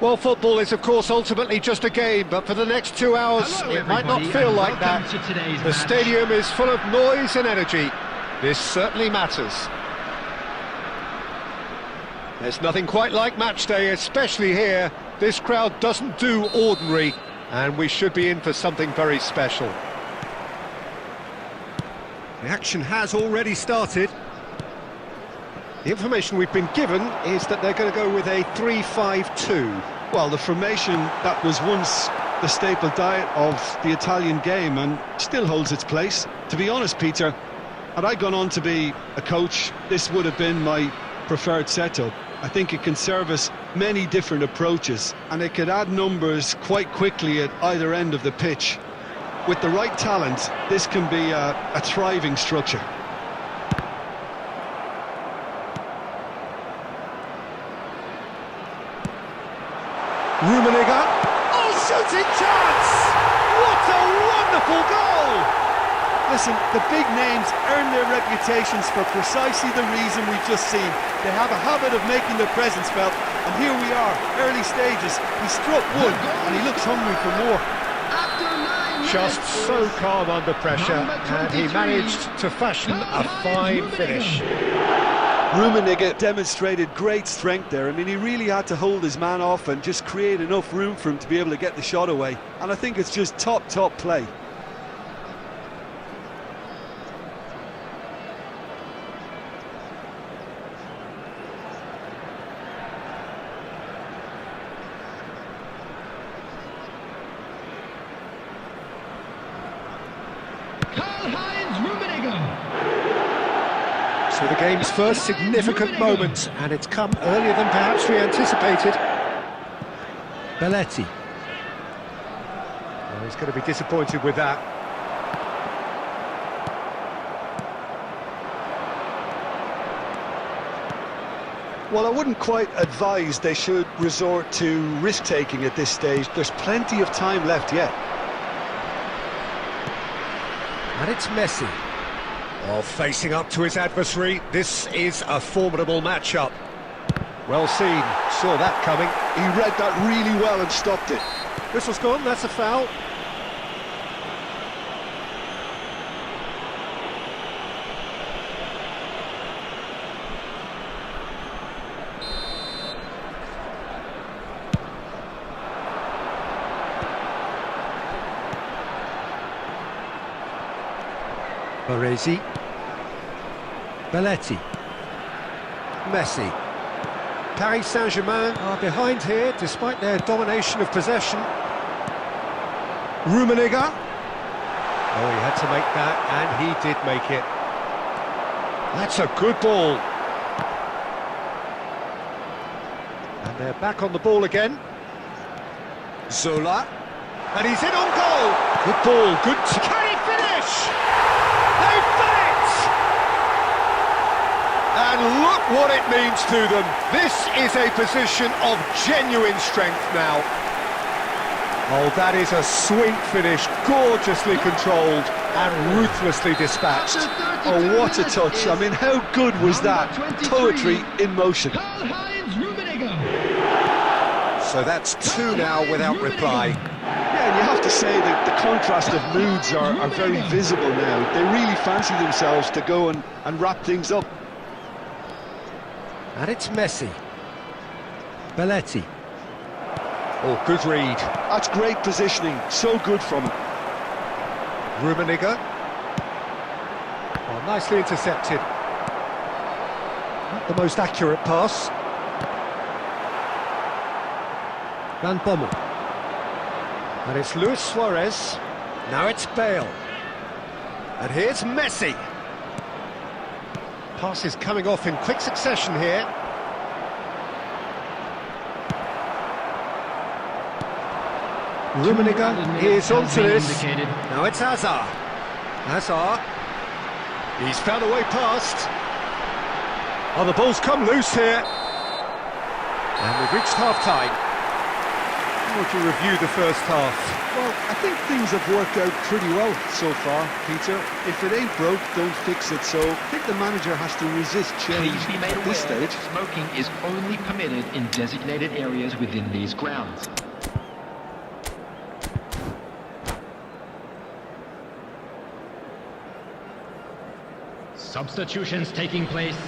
Well, football is, of course, ultimately just a game, but for the next 2 hours, it might not feel like that. The stadium is full of noise and energy. This certainly matters. There's nothing quite like match day, especially here. This crowd doesn't do ordinary, and we should be in for something very special. The action has already started. The information we've been given is that they're going to go with a 3-5-2. Well, the formation that was once the staple diet of the Italian game and still holds its place. To be honest, Peter, had I gone on to be a coach, this would have been my preferred setup. I think it can service many different approaches, and it could add numbers quite quickly at either end of the pitch. With the right talent, this can be a thriving structure. Rummenigge, oh, shooting chance! What a wonderful goal! Listen, the big names earn their reputations for precisely the reason we've just seen. They have a habit of making their presence felt, and here we are, early stages. He struck one, and he looks hungry for more. Just so calm under pressure, and he managed to fashion a fine finish. Rummenigge demonstrated great strength there. I mean, he really had to hold his man off and just create enough room for him to be able to get the shot away. And I think it's just top play. So the game's first significant moment, and it's come earlier than perhaps we anticipated. Belletti. Well, he's going to be disappointed with that. Well, I wouldn't quite advise they should resort to risk-taking at this stage. There's plenty of time left yet. And it's Messi. Well, facing up to his adversary, this is a formidable matchup. Well seen, saw that coming. He read that really well and stopped it. Whistle's gone, that's a foul. Baresi. Belletti. Messi. Paris Saint-Germain are behind here despite their domination of possession. Rummenigge. Oh, he had to make that, and he did make it. That's a good ball. And they're back on the ball again. Zola. And he's in on goal. Good ball, good... Can he finish? They've done it! And look what it means to them. This is a position of genuine strength now. Oh, that is a sweet finish, gorgeously controlled and ruthlessly dispatched. Oh, what a touch. I mean, how good was that? Poetry in motion. So that's two now without reply. Yeah, and you have to say that the contrast of moods are very visible now. They really fancy themselves to go and wrap things up. And it's Messi. Belletti. Oh, good read. That's great positioning, so good from him. Rummenigge. Oh, nicely intercepted. Not the most accurate pass. Van Bommel. And it's Luis Suarez. Now it's Bale. And here's Messi. Passes coming off in quick succession here. Rummenigge is onto this. Now it's Hazard. Hazard. He's found a way past. Oh, the ball's come loose here. And we've reached half-time. Or to review the first half. Well, I think things have worked out pretty well so far, Peter. If it ain't broke, don't fix it. So I think the manager has to resist change Please be made at aware this stage. that smoking is only permitted in designated areas within these grounds. Substitutions taking place.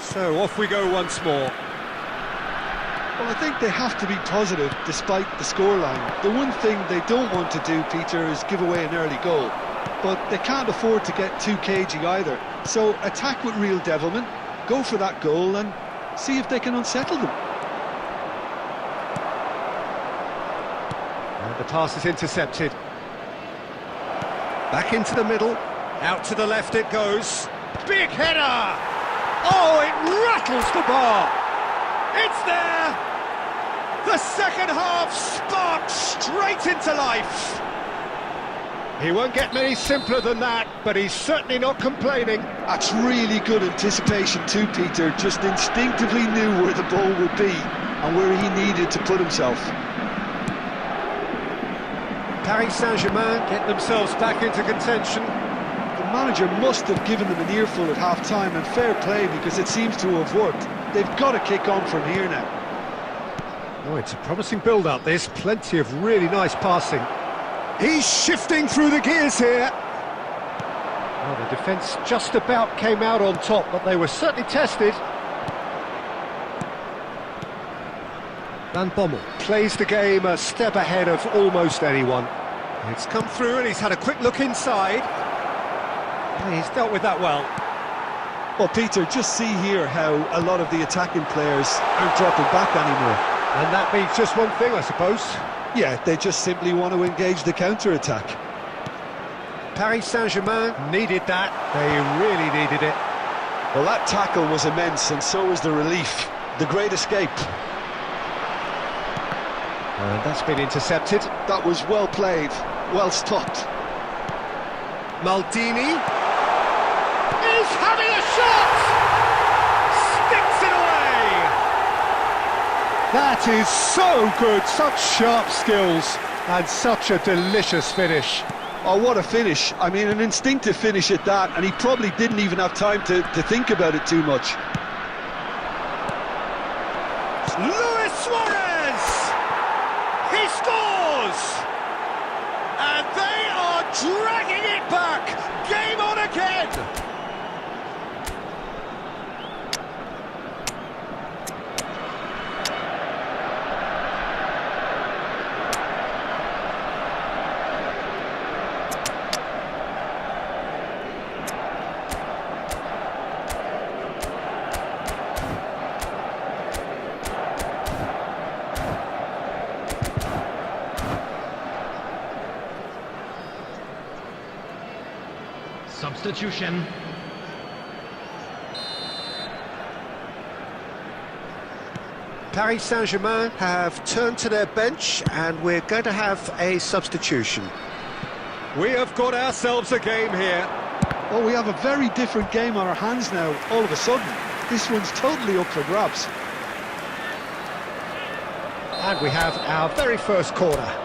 So off we go once more. Well, I think they have to be positive despite the scoreline. The one thing they don't want to do, Peter, is give away an early goal. But they can't afford to get too cagey either. So attack with real devilment, go for that goal and see if they can unsettle them. And the pass is intercepted. Back into the middle. Out to the left it goes. Big header! Oh, it rattles the bar! It's there! The second half sparks straight into life! He won't get many simpler than that, but he's certainly not complaining. That's really good anticipation too, Peter. Just instinctively knew where the ball would be and where he needed to put himself. Paris Saint-Germain get themselves back into contention. The manager must have given them an earful at half-time, and fair play because it seems to have worked. They've got to kick on from here now. Oh, it's a promising build-up, this. Plenty of really nice passing. He's shifting through the gears here. Well, the defence just about came out on top, but they were certainly tested. Van Bommel plays the game a step ahead of almost anyone. It's come through and he's had a quick look inside. And he's dealt with that well. Well, Peter, just see here how a lot of the attacking players aren't dropping back anymore. And that means just one thing, I suppose. Yeah, they just simply want to engage the counter-attack. Paris Saint-Germain needed that. They really needed it. Well, that tackle was immense, and so was the relief. The great escape. And that's been intercepted. That was well played, well stopped. Maldini is having a shot! Sticks it away! That is so good, such sharp skills, and such a delicious finish. Oh, what a finish. I mean, an instinctive finish at that, and he probably didn't even have time to think about it too much. Luis Suarez! He scores! And they are dragging it back! Game on again! Substitution. Paris Saint-Germain have turned to their bench and we're going to have a substitution. We have got ourselves a game here. Well, we have a very different game on our hands now, all of a sudden. This one's totally up for grabs. And we have our very first corner.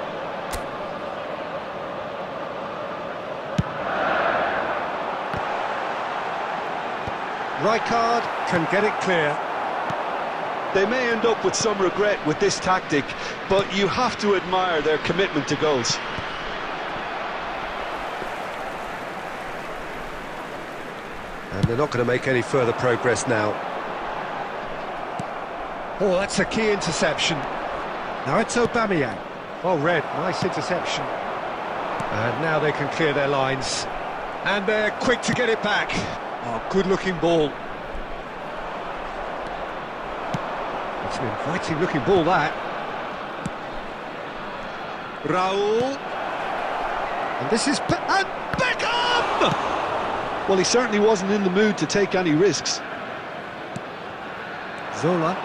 Rijkaard can get it clear. They may end up with some regret with this tactic, but you have to admire their commitment to goals. And they're not going to make any further progress now. Oh, that's a key interception. Now it's Aubameyang. Well read, nice interception. And now they can clear their lines. And they're quick to get it back. Oh, good-looking ball. It's an inviting-looking ball, that. Raul. And this is... and Beckham! Well, he certainly wasn't in the mood to take any risks. Zola.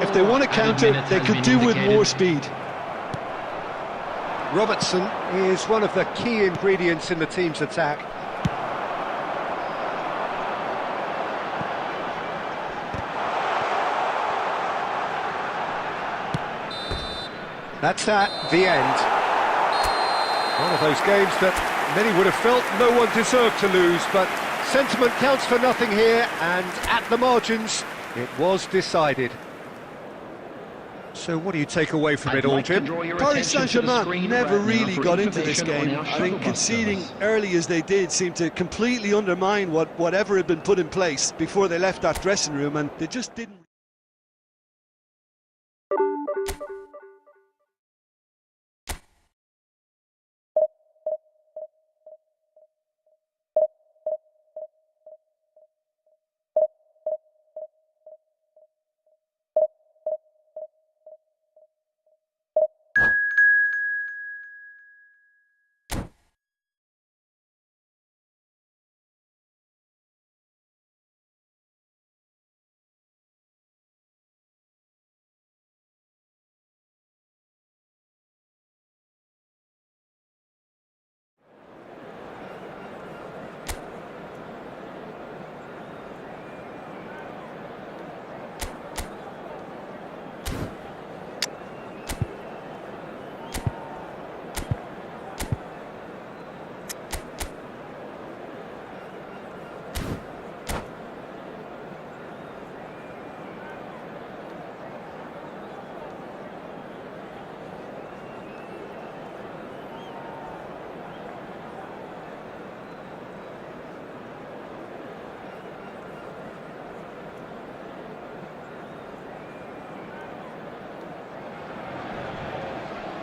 If they want to counter, they could do with more speed. Robertson is one of the key ingredients in the team's attack. That's at the end. One of those games that many would have felt no one deserved to lose, but sentiment counts for nothing here, and at the margins, it was decided. So what do you take away from it all, Jim? Paris Saint-Germain never really got into this game. I think conceding early as they did seemed to completely undermine whatever had been put in place before they left that dressing room, and they just didn't.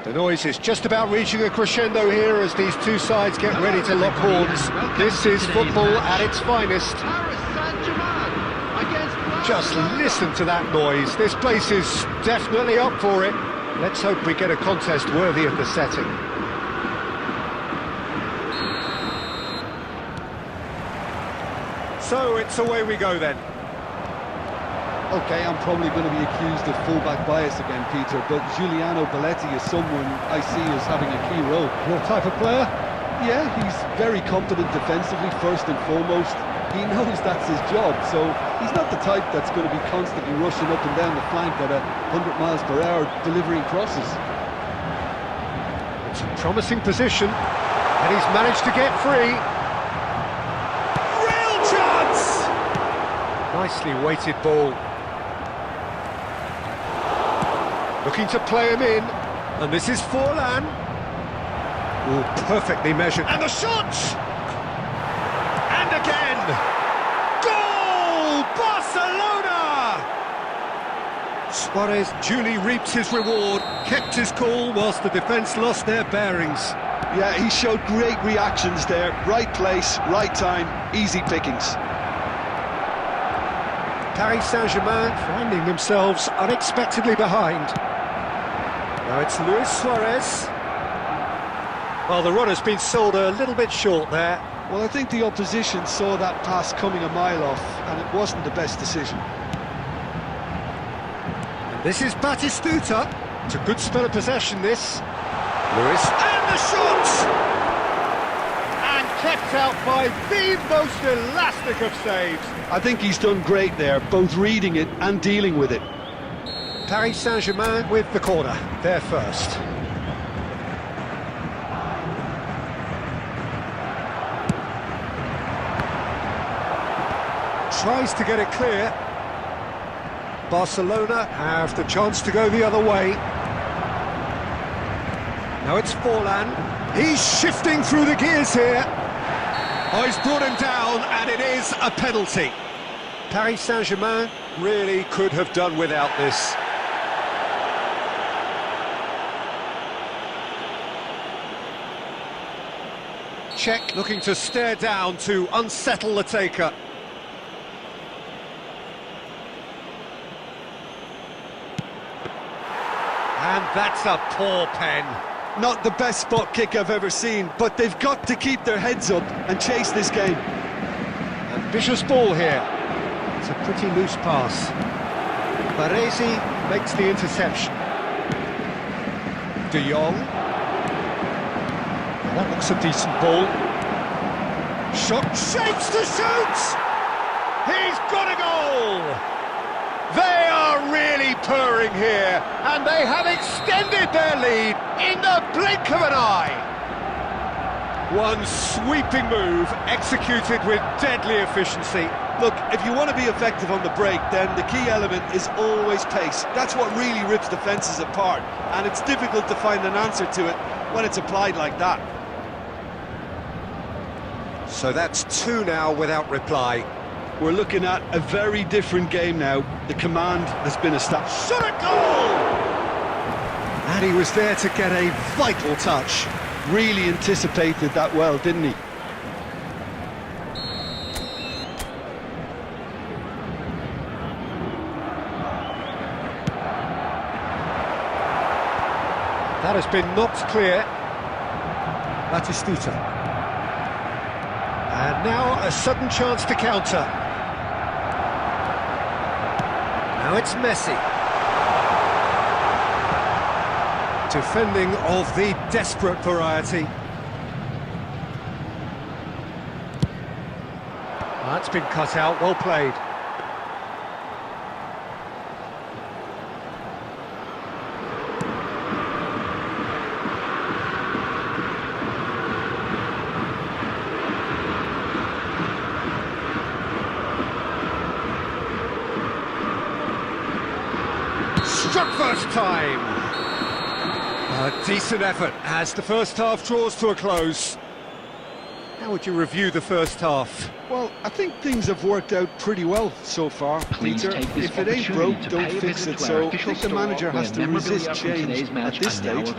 The noise is just about reaching a crescendo here as these two sides get ready to lock horns. This is football at its finest. Just listen to that noise. This place is definitely up for it. Let's hope we get a contest worthy of the setting. So it's away we go then. Okay, I'm probably going to be accused of fullback bias again, Peter, but Giuliano Belletti is someone I see as having a key role. Your type of player? Yeah, he's very competent defensively, first and foremost. He knows that's his job, so he's not the type that's going to be constantly rushing up and down the flank at 100 miles per hour, delivering crosses. It's a promising position, and he's managed to get free. Real chance! Nicely weighted ball. Looking to play him in, and this is Forlan. Oh, perfectly measured. And the shot! And again! Goal! Barcelona! Suarez duly reaps his reward, kept his cool whilst the defence lost their bearings. Yeah, he showed great reactions there. Right place, right time, easy pickings. Paris Saint-Germain finding themselves unexpectedly behind. Now it's Luis Suarez. Well, the run has been sold a little bit short there. Well, I think the opposition saw that pass coming a mile off, and it wasn't the best decision. And this is Batistuta. It's a good spell of possession, this. Luis, and the shot! And kept out by the most elastic of saves. I think he's done great there, both reading it and dealing with it. Paris Saint-Germain with the corner, there first. Tries to get it clear. Barcelona have the chance to go the other way. Now it's Forlan. He's shifting through the gears here. Oh, he's brought him down, and it is a penalty. Paris Saint-Germain really could have done without this. Czech looking to stare down to unsettle the taker. And that's a poor pen. Not the best spot kick I've ever seen, but they've got to keep their heads up and chase this game. Ambitious ball here. It's a pretty loose pass. Baresi makes the interception. De Jong. That looks a decent ball. Shot shapes to shoot! He's got a goal! They are really purring here, and they have extended their lead in the blink of an eye. One sweeping move, executed with deadly efficiency. Look, if you want to be effective on the break, then the key element is always pace. That's what really rips defences apart, and it's difficult to find an answer to it when it's applied like that. So that's two now without reply. We're looking at a very different game now. The command has been established. Shot at goal! And he was there to get a vital touch. Really anticipated that well, didn't he? That has been knocked clear. Batistuta. And now a sudden chance to counter. Now it's Messi. Defending of the desperate variety. That's been cut out, well played. Struck first time. A decent effort as the first half draws to a close. How would you review the first half? Well, I think things have worked out pretty well so far, Peter. If it ain't broke, don't fix it. So I think the manager has to resist change at this stage.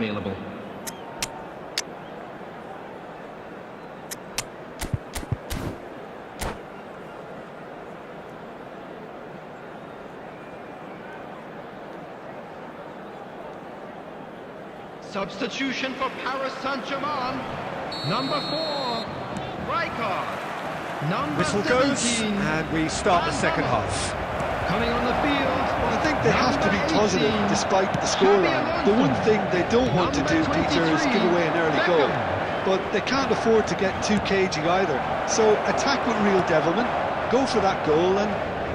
Substitution for Paris Saint-Germain. Number 4, Rijkaard. Number Whistle 17, goes, and we start the second half. coming on the field. I think they have to be positive despite the scoreline. The one thing they don't want to do, Peter, is give away an early goal. But they can't afford to get too cagey either. So attack with real devilment, go for that goal and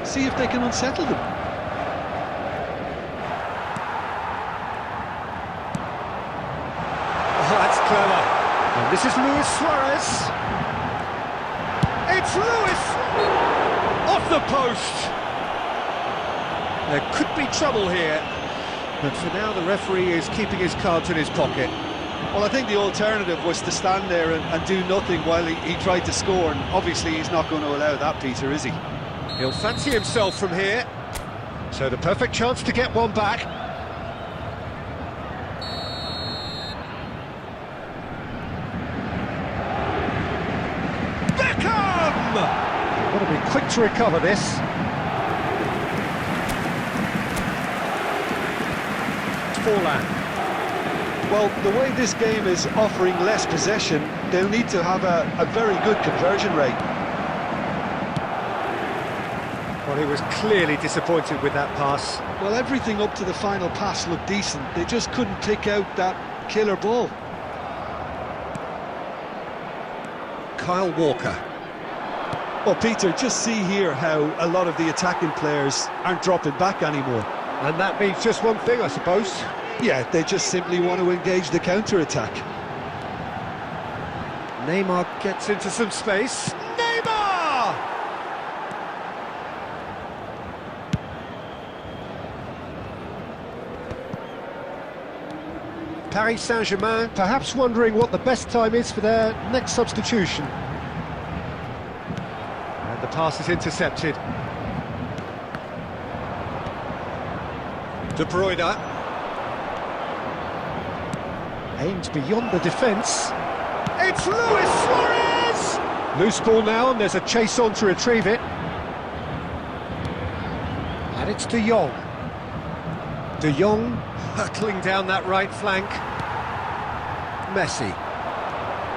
see if they can unsettle them. Oh, that's clever. And this is Luis Suarez. It's Luis! Off the post! There could be trouble here. But for now, the referee is keeping his cards in his pocket. Well, I think the alternative was to stand there and do nothing while he tried to score. And obviously he's not going to allow that, Peter, is he? He'll fancy himself from here. So the perfect chance to get one back. Got to be quick to recover this. Forlan. Well, the way this game is offering less possession, they'll need to have a very good conversion rate. Well, he was clearly disappointed with that pass. Well, everything up to the final pass looked decent. They just couldn't pick out that killer ball. Kyle Walker. Well, Peter, just see here how a lot of the attacking players aren't dropping back anymore. And that means just one thing, I suppose. Yeah, they just simply want to engage the counter-attack. Neymar gets into some space. Neymar! Paris Saint-Germain perhaps wondering what the best time is for their next substitution. And the pass is intercepted. De Bruyne. Aimed beyond the defence. It's Luis Suarez! Loose ball now, and there's a chase on to retrieve it. And it's De Jong. De Jong hurtling down that right flank. Messi.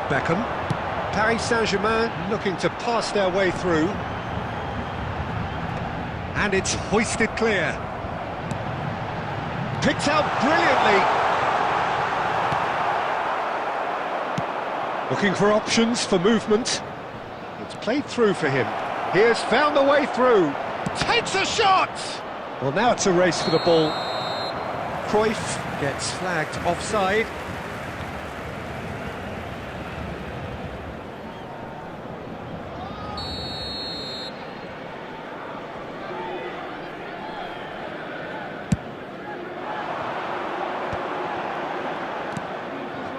Beckham. Paris Saint-Germain looking to pass their way through. And it's hoisted clear. Picked out brilliantly. Looking for options for movement. It's played through for him. He has found the way through. Takes a shot! Well, now it's a race for the ball. Cruyff gets flagged offside.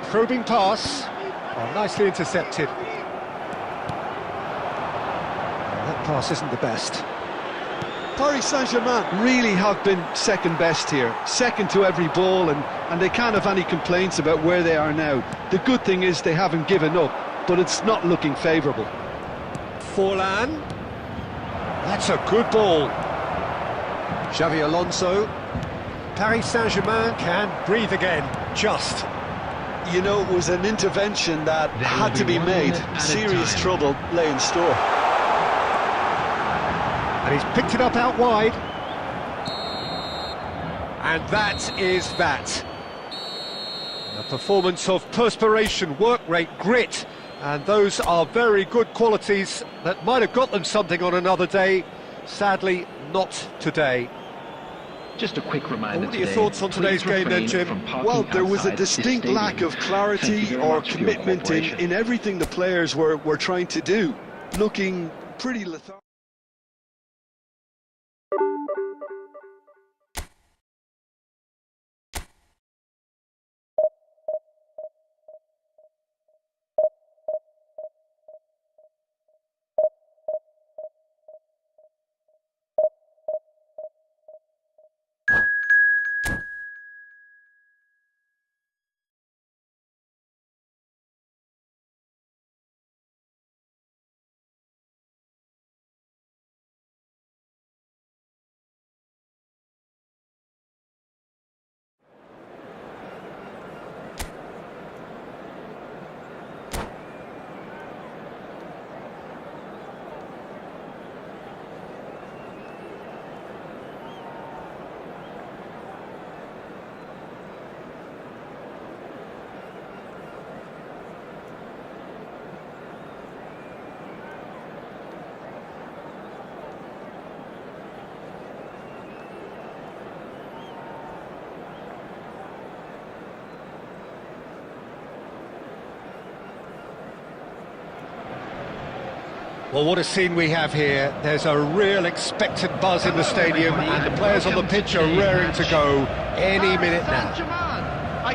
Probing pass. Oh, nicely intercepted. That pass isn't the best. Paris Saint-Germain really have been second best here, second to every ball, and they can't have any complaints about where they are now. The good thing is they haven't given up, but it's not looking favourable. Forlan. That's a good ball. Xavi Alonso. Paris Saint-Germain can breathe again, just. You know, it was an intervention that had to be made. Serious trouble lay in store. And he's picked it up out wide. And that is that. A performance of perspiration, work rate, grit. And those are very good qualities that might have got them something on another day. Sadly, not today. Just a quick reminder. What are your thoughts on today's game then, Jim? Well, there was a distinct lack of clarity or commitment in everything the players were trying to do. Looking pretty lethargic. Well, what a scene we have here. There's a real expected buzz in the stadium, and the players on the pitch are raring to go any minute now. Saint-Germain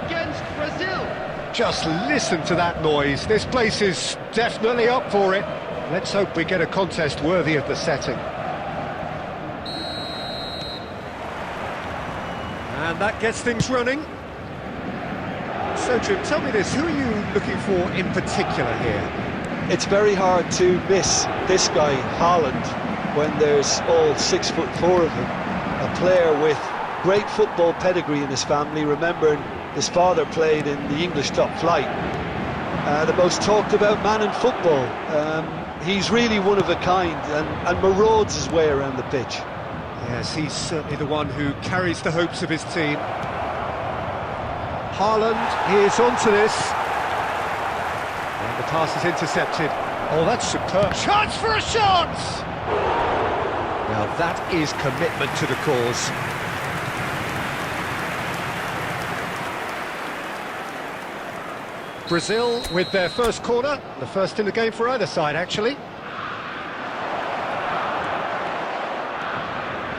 against Brazil. Just listen to that noise. This place is definitely up for it. Let's hope we get a contest worthy of the setting. And that gets things running. So, Jim, tell me this, who are you looking for in particular here? It's very hard to miss this guy, Haaland, when there's all 6'4" of him. A player with great football pedigree in his family, remembering his father played in the English top flight. The most talked about man in football. He's really one of a kind and marauds his way around the pitch. Yes, he's certainly the one who carries the hopes of his team. Haaland, he is onto this. And the pass is intercepted. Oh, that's superb. Chance for a shot! Now that is commitment to the cause. Brazil with their first corner, the first in the game for either side, actually.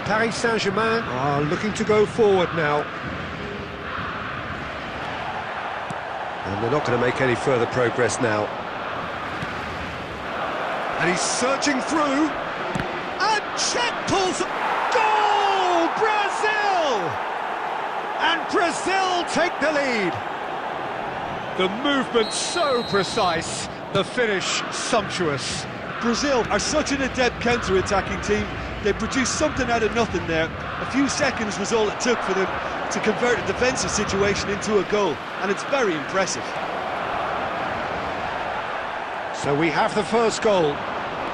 Paris Saint-Germain are looking to go forward now. And they're not going to make any further progress now. And he's searching through. And check pulls. Goal! Brazil! And Brazil take the lead. The movement so precise, the finish sumptuous. Brazil are such an adept counter-attacking team. They produced something out of nothing there. A few seconds was all it took for them to convert a defensive situation into a goal, and it's very impressive. So we have the first goal.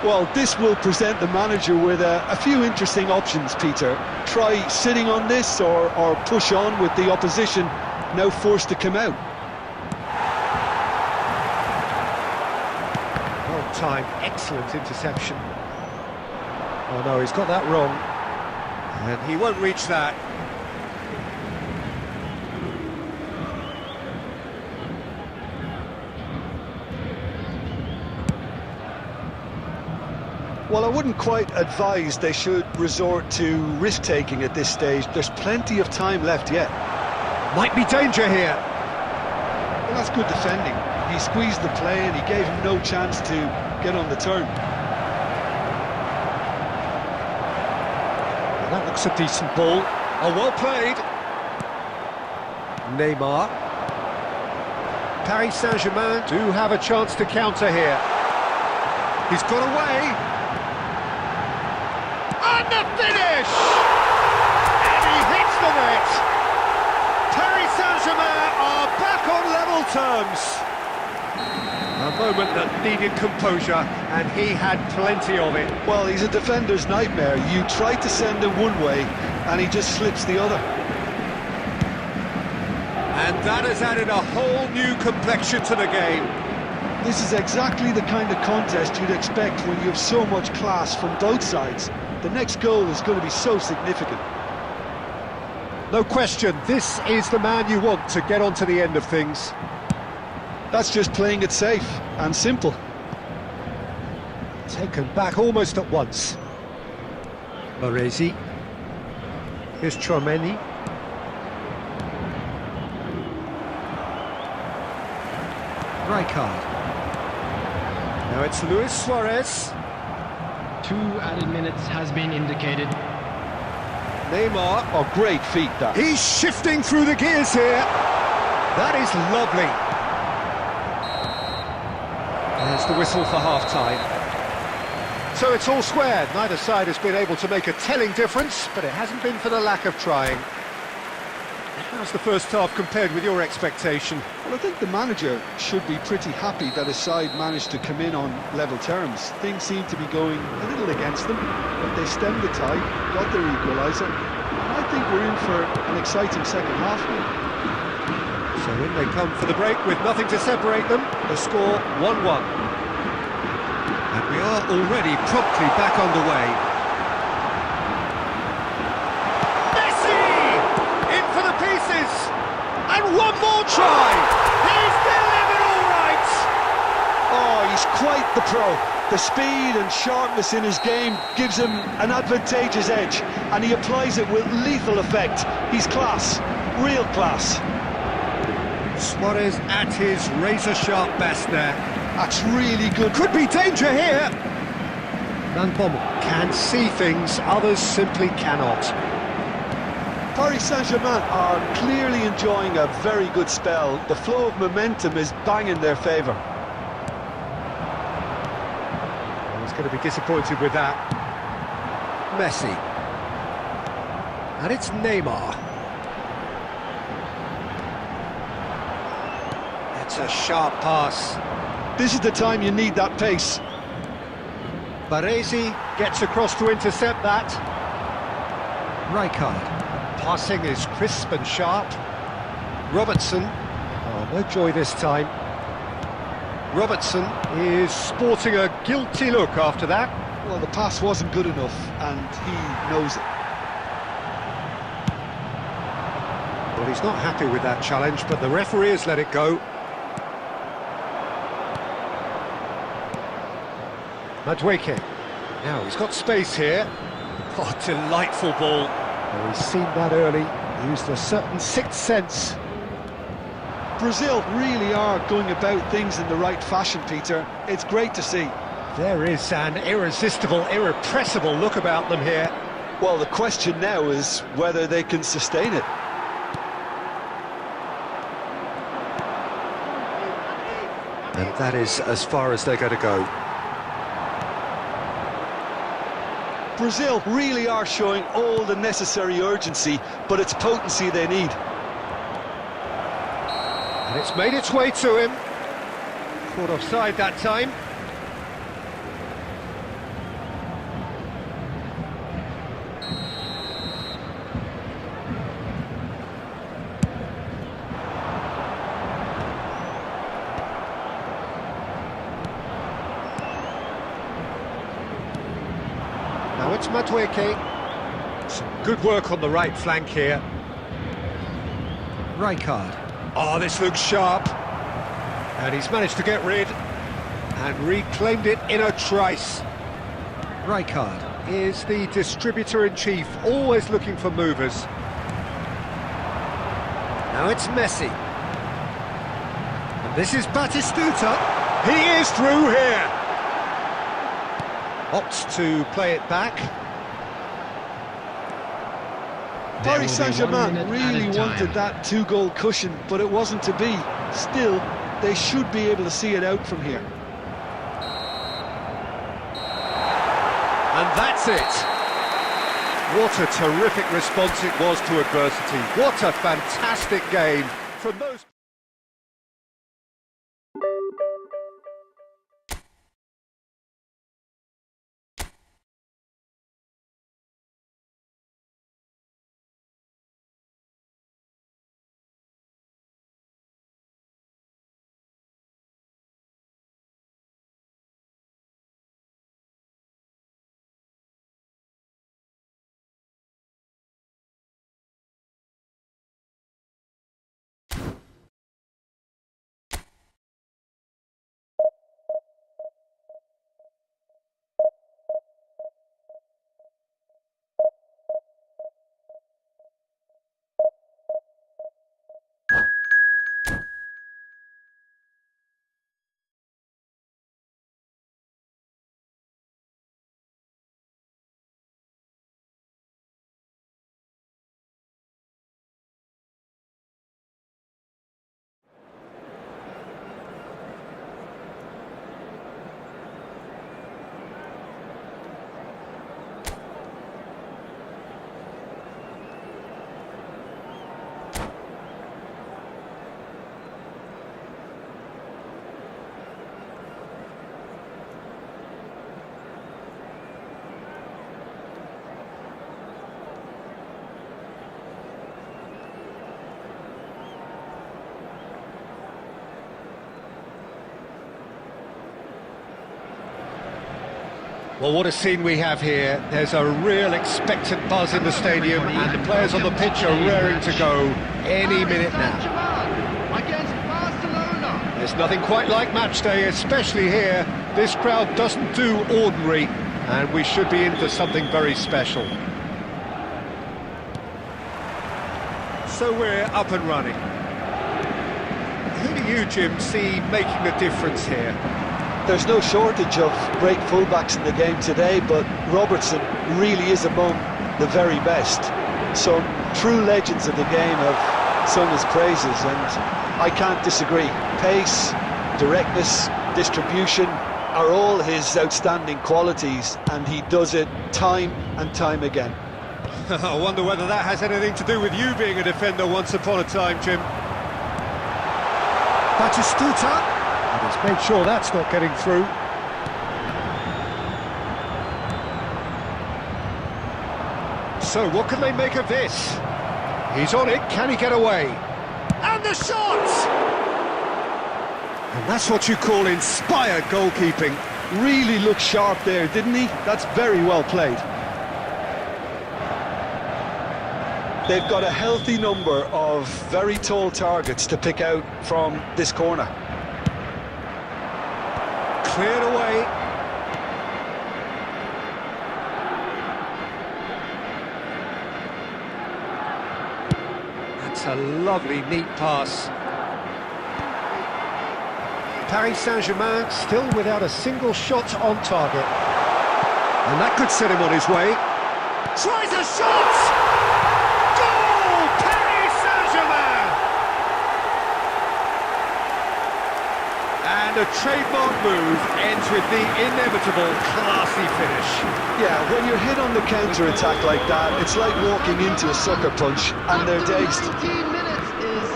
Well, this will present the manager with a few interesting options, Peter. Try sitting on this or push on with the opposition now forced to come out. Well timed, excellent interception. Oh no, he's got that wrong. And he won't reach that. Well, I wouldn't quite advise they should resort to risk-taking at this stage. There's plenty of time left yet. Might be danger here. Well, that's good defending. He squeezed the play and he gave him no chance to get on the turn. Well, that looks a decent ball. Oh, well played. Neymar. Paris Saint-Germain do have a chance to counter here. He's got away. And the finish! And he hits the net! Paris Saint-Germain are back on level terms. A moment that needed composure, and he had plenty of it. Well, he's a defender's nightmare. You try to send him one way, and he just slips the other. And that has added a whole new complexion to the game. This is exactly the kind of contest you'd expect when you have so much class from both sides. The next goal is going to be so significant. No question, this is the man you want to get on to the end of things. That's just playing it safe and simple. Taken back almost at once. Baresi. Here's Chouameni. Rijkaard. Now it's Luis Suarez. 2 added minutes has been indicated. Neymar. Oh, great feat, that. He's shifting through the gears here. That is lovely. There's the whistle for half-time. So it's all squared. Neither side has been able to make a telling difference, but it hasn't been for the lack of trying. How's the first half compared with your expectation? Well, I think the manager should be pretty happy that his side managed to come in on level terms. Things seem to be going a little against them, but they stemmed the tide, got their equaliser, and I think we're in for an exciting second half now. So in they come for the break with nothing to separate them. The score 1-1. And we are already promptly back underway. And one more try! He's delivered all right! Oh, he's quite the pro. The speed and sharpness in his game gives him an advantageous edge, and he applies it with lethal effect. He's class, real class. Suarez at his razor-sharp best there. That's really good. Could be danger here! Van Bommel can see things others simply cannot. Paris Saint-Germain are clearly enjoying a very good spell. The flow of momentum is bang in their favour. He's going to be disappointed with that. Messi. And it's Neymar. It's a sharp pass. This is the time you need that pace. Baresi gets across to intercept that. Rijkaard. Passing is crisp and sharp. Robertson. Oh, no joy this time. Robertson is sporting a guilty look after that. Well, the pass wasn't good enough, and he knows it. Well, he's not happy with that challenge, but the referee has let it go. Madueke. Now, he's got space here. Oh, delightful ball. Well, he's seen that early, used a certain sixth sense. Brazil really are going about things in the right fashion, Peter. It's great to see. There is an irresistible, irrepressible look about them here. Well, the question now is whether they can sustain it. And that is as far as they're going to go. Brazil really are showing all the necessary urgency, but it's potency they need. And it's made its way to him. Caught offside that time. Now it's Madueke. Some good work on the right flank here. Rijkaard. Oh, this looks sharp. And he's managed to get rid and reclaimed it in a trice. Rijkaard. Is the distributor-in-chief, always looking for movers. Now it's Messi. And this is Batistuta. He is through here. Opts to play it back. There will Paris be 1 Saint-Germain minute really at a wanted time. that two-goal cushion, but it wasn't to be. Still, they should be able to see it out from here. And that's it. What a terrific response it was to adversity. What a fantastic game from those... Well, what a scene we have here. There's a real expectant buzz in the stadium, and the players on the pitch are raring to go any minute now. Saint-Germain against Barcelona. There's nothing quite like match day, especially here. This crowd doesn't do ordinary, and we should be in for something very special. So we're up and running. Who do you, Jim, see making the difference here? There's no shortage of great fullbacks in the game today, but Robertson really is among the very best. Some true legends of the game have sung his praises, and I can't disagree. Pace, directness, distribution are all his outstanding qualities, and he does it time and time again. I wonder whether that has anything to do with you being a defender once upon a time, Jim. Batistuta. And he's made sure that's not getting through. So what can they make of this? He's on it, can he get away? And the shot! And that's what you call inspired goalkeeping. Really looked sharp there, didn't he? That's very well played. They've got a healthy number of very tall targets to pick out from this corner. Cleared away. That's a lovely, neat pass. Paris Saint-Germain still without a single shot on target. And that could set him on his way. Tries a shot! Goal! Paris Saint-Germain! And a trademark move ends with the inevitable classy finish. Yeah, when you're hit on the counter-attack like that, it's like walking into a sucker punch, and they're dazed. 15 minutes is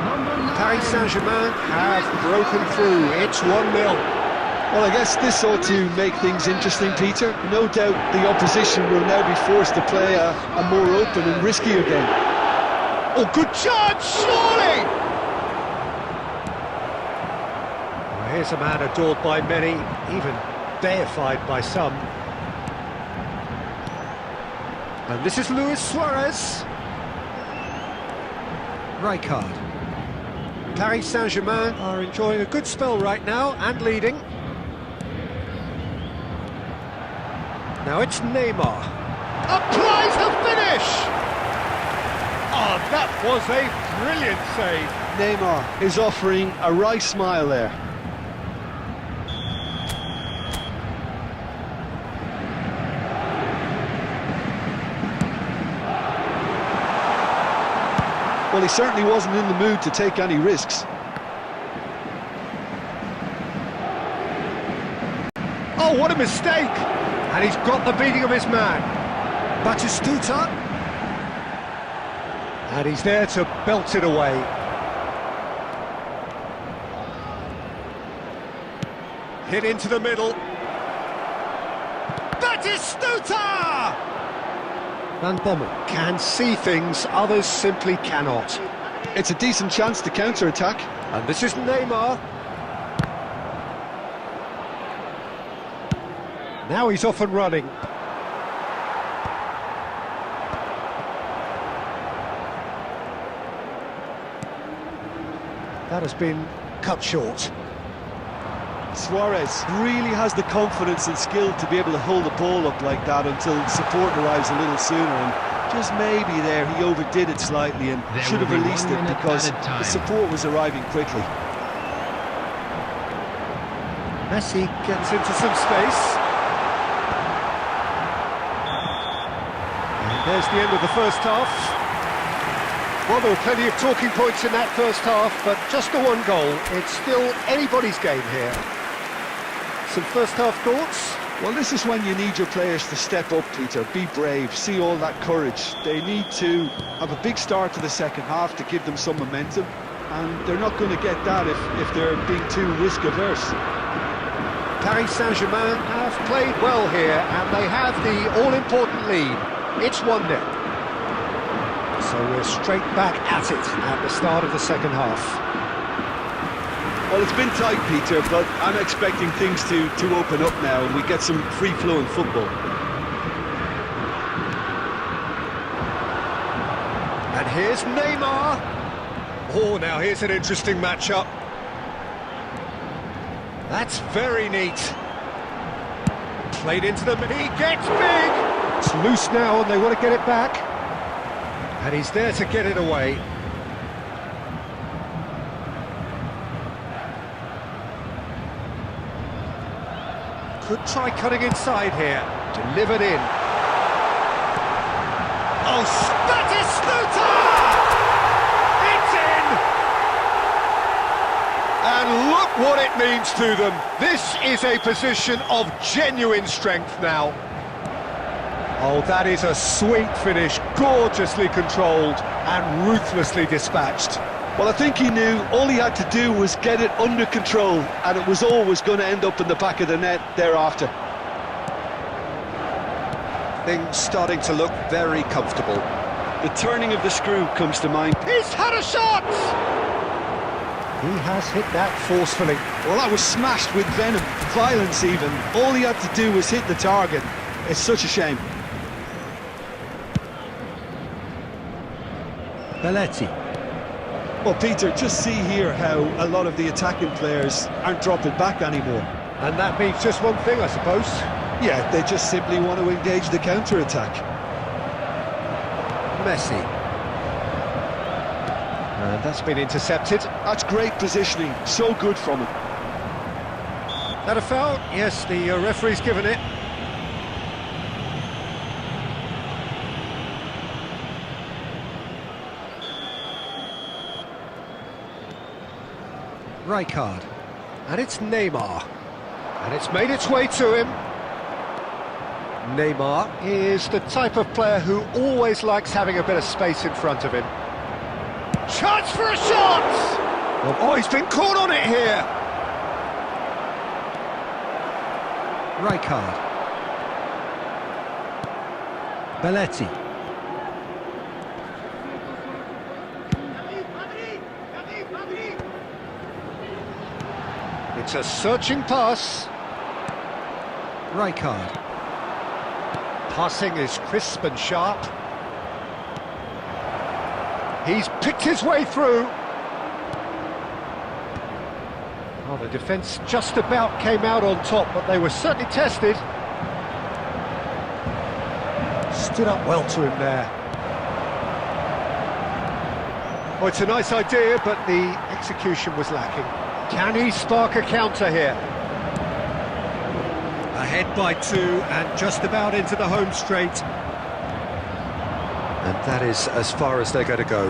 number 9. Paris Saint-Germain have broken through. It's 1-0. Well, I guess this ought to make things interesting, Peter. No doubt the opposition will now be forced to play a more open and riskier game. Oh, good chance, surely! Well, here's a man adored by many, even deified by some. And this is Luis Suarez. Right card. Paris Saint-Germain are enjoying a good spell right now and leading. Now it's Neymar. Applies the finish! Oh, that was a brilliant save. Neymar is offering a wry smile there. Well, he certainly wasn't in the mood to take any risks. Oh, what a mistake! And he's got the beating of his man. Batistuta. And he's there to belt it away. Hit into the middle. Batistuta! Van Bommel can see things others simply cannot. It's a decent chance to counter-attack. And this is Neymar. Now he's off and running. That has been cut short. Suarez really has the confidence and skill to be able to hold the ball up like that until support arrives a little sooner, and just maybe there he overdid it slightly and There should have will be released 1 it minute because at a time. the support was arriving quickly. Messi gets into some space. And there's the end of the first half. Well, there were plenty of talking points in that first half, but just the one goal. It's still anybody's game here. Some first half thoughts? Well, this is when you need your players to step up, Peter. Be brave, see all that courage. They need to have a big start to the second half to give them some momentum, and they're not going to get that if they're being too risk-averse. Paris Saint-Germain have played well here, and they have the all-important lead. It's 1-0. So we're straight back at it at the start of the second half. Well, it's been tight, Peter, but I'm expecting things to open up now and we get some free-flowing football. And here's Neymar. Oh, now here's an interesting matchup. That's very neat. Played into the middle. He gets big. It's loose now and they want to get it back. And he's there to get it away. Could try cutting inside here. Delivered in. Oh, Batistuta! It's in! And look what it means to them. This is a position of genuine strength now. Oh, that is a sweet finish, gorgeously controlled and ruthlessly dispatched. Well, I think he knew all he had to do was get it under control, and it was always going to end up in the back of the net thereafter. Things starting to look very comfortable. The turning of the screw comes to mind. He's had a shot! He has hit that forcefully. Well, that was smashed with venom, violence even. All he had to do was hit the target. It's such a shame. Belletti. Well, Peter, just see here how a lot of the attacking players aren't dropping back anymore. And that means just one thing, I suppose. Yeah, they just simply want to engage the counter-attack. Messi. And that's been intercepted. That's great positioning, so good from him. That a foul? Yes, the referee's given it. Right card. And it's Neymar. And it's made its way to him. Neymar is the type of player who always likes having a bit of space in front of him. Chance for a shot! Oh, he's been caught on it here! Right card. Belletti. It's a searching pass. Right card. Passing is crisp and sharp. He's picked his way through. Oh, the defence just about came out on top, but they were certainly tested. Stood up well to him there. Oh, it's a nice idea, but the execution was lacking. Can he spark a counter here? Ahead by 2 and just about into the home straight. And that is as far as they're going to go.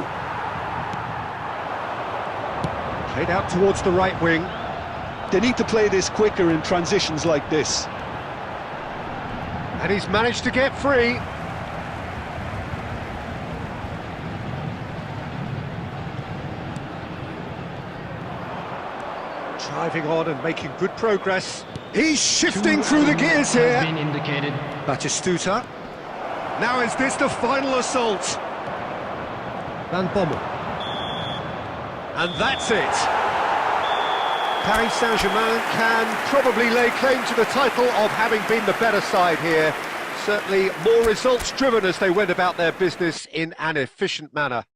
Played out towards the right wing. They need to play this quicker in transitions like this. And he's managed to get free. Driving on and making good progress. He's shifting through the gears here. Has been indicated. Batistuta. Now is this the final assault? Van Bommel. And that's it. Paris Saint-Germain can probably lay claim to the title of having been the better side here. Certainly more results driven as they went about their business in an efficient manner.